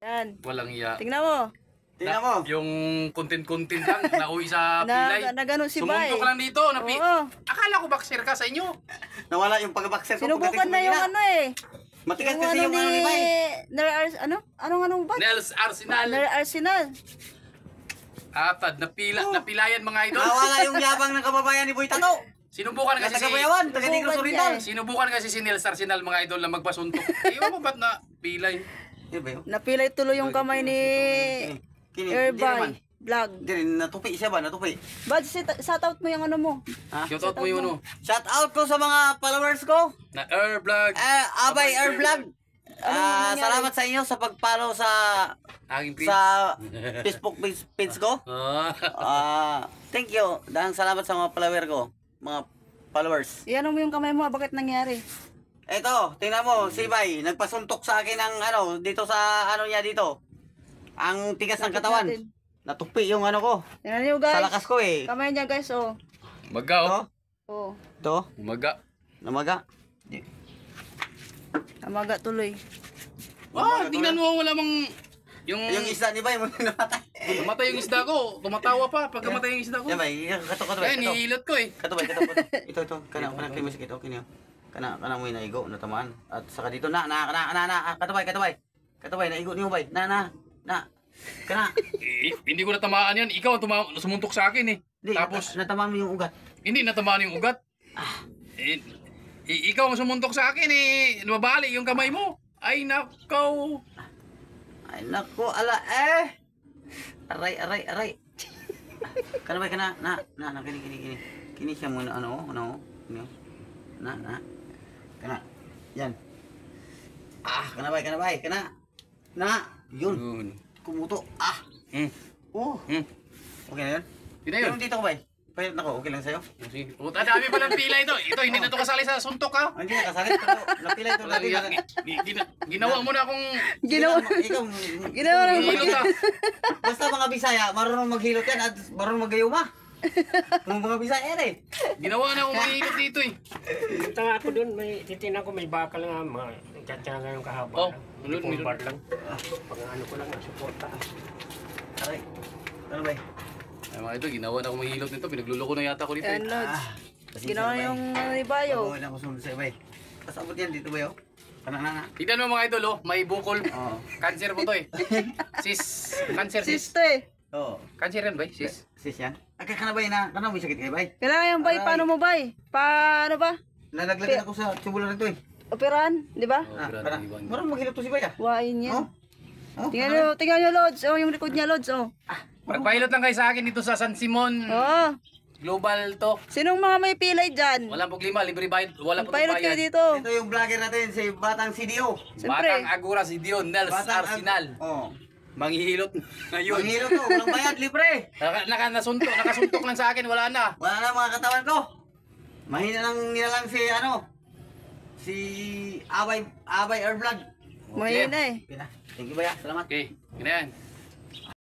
Yan. Walang iya. Tingnan mo. Tingnan mo. Yung content lang, nauwi sa pilay. Na gano'n si Bay. Sumuntok lang dito. Oo. Akala ko boxer ka sa inyo. Nawala yung pag-boxer ko. Sinubukan na yung ano eh. Matigas kasi yung ano ni Bay. Anong ba? Nels Arsenal. Arsenal. Atad, napilayan mga idol. Nawala yung yabang ng kababayan ni Boy Tato. Sinubukan kasi si... Taga-Bayawan, taga-Negros Oriental. Sinubukan kasi si Nels Arsenal mga idol na magpasuntok. Iwan mo ba't na pilay? Di ba yun? Napilay tuloy yung kamay ni Airbay Vlog. Di rin, natupi siya ba? Natupi. Bad, shout out mo yung ano mo. Shout out mo yun ano. Shout out ko sa mga followers ko. Na Air Vlog. Abay Air Vlog. Salamat sa inyo sa pag-follow sa Aking Facebook page ko. Thank you. Dahil salamat sa mga follower ko. Mga followers. Iyan mo yung kamay mo, bakit nangyari? Eto, tingnan mo, si Bay, nagpasuntok sa akin ng ano, dito sa ano niya dito. Ang tigas ng katawan. Natupi yung ano ko. Tingnan niyo guys. Sa lakas ko eh. Kamay niya guys, oh. Maga oh. Oh. Ito, Maga. namaga. Amaga tuloy. Tingnan mo, wala mang... Yung isda ni Bay, namatay. Namatay yung isda ko. Tumatawa pa pag namatay yung isda ko. Yan Bay, kato Eh, nihilot ko eh. Kato. Ito. Kana krimis ito, kinyo. Kana mo naigo, natamaan. At saka dito Katubay, naigo niyo Bay. Na. Kana. Hindi ko natamaan yan. Ikaw ang sumuntok sa akin eh. Tapos, natamaan mo yung ugat. hindi natamaan yung ugat. Ikaw ang sumuntok sa akin eh. Lumabali yung kamay mo. Ay, nakaw. Ay nako, ala Aray. Kana Bay, kana. Na, kini. Kini siya muna ano. Na. Kana. Yan. Kana Bay. Na. Yun. Kumuto. Okay na yun? Yun na yun. Yung dito ko Bay. Pahit ako, okay lang sa'yo? Sige. Dami palang pila ito. Ito, hindi na ito kasali sa suntok ha. Hindi na kasali. Pero napila ito lagi. Ginawa mo na akong... Ginawa na hilot ha. Basta mga Bisaya, marunong maghilot yan at marunong magayuma. Mga Bisaya yan eh. Ginawa na akong mahilot dito eh. Punta nga ako dun, titignan ko may bakal nga, mga tiyatya yung kahaba. Full bar lang. Pag ano ko lang, suporta. Aray. Ano Bay? Ay mga ito, ginawa na akong mahilot nito. Pinagluloko na yata ko dito eh. Yan, Lods. Ginawa yung ni Bayo. Bago na ako sunod sa'yo Bay. Tapos abot yan dito Bay oh. Kana. Tignan mo mga idol oh, may bukol. Cancer po to eh. Cancer sis. Sisto eh. Oo. Cancer yan ba? Sis. Sis yan? Kana Bay na, kana may sakit kayo Bay? Kailangan yung Bay, paano mo Bay? Paano ba? Nalaglagan ako sa tubular nito eh. Operahan, di ba? Kana. Marunong maghilot to si Bay ah. Wain yan. Oh, Tingnan nyo Lods. Oh, yung likod niya Lods, oh. Magpahilot lang kayo sa akin dito sa San Simon. Oh. Global to. Sinong mga may pilay dyan? Walang problema, libre bayad. Wala po Pilot kayo bayad. dito. Ito yung vlogger natin, si Batang CDO. Siyempre. Batang Agura si Dion, Nels Arsenal. Manghihilot ngayon. Manghilot to, walang bayad, libre. Nakasuntok lang sa akin, wala na. Wala na mga katawan ko. Mahina lang nila lang si Abay Air Vlog. Mahina eh. Thank you Baya, salamat. Okay, yun na yan.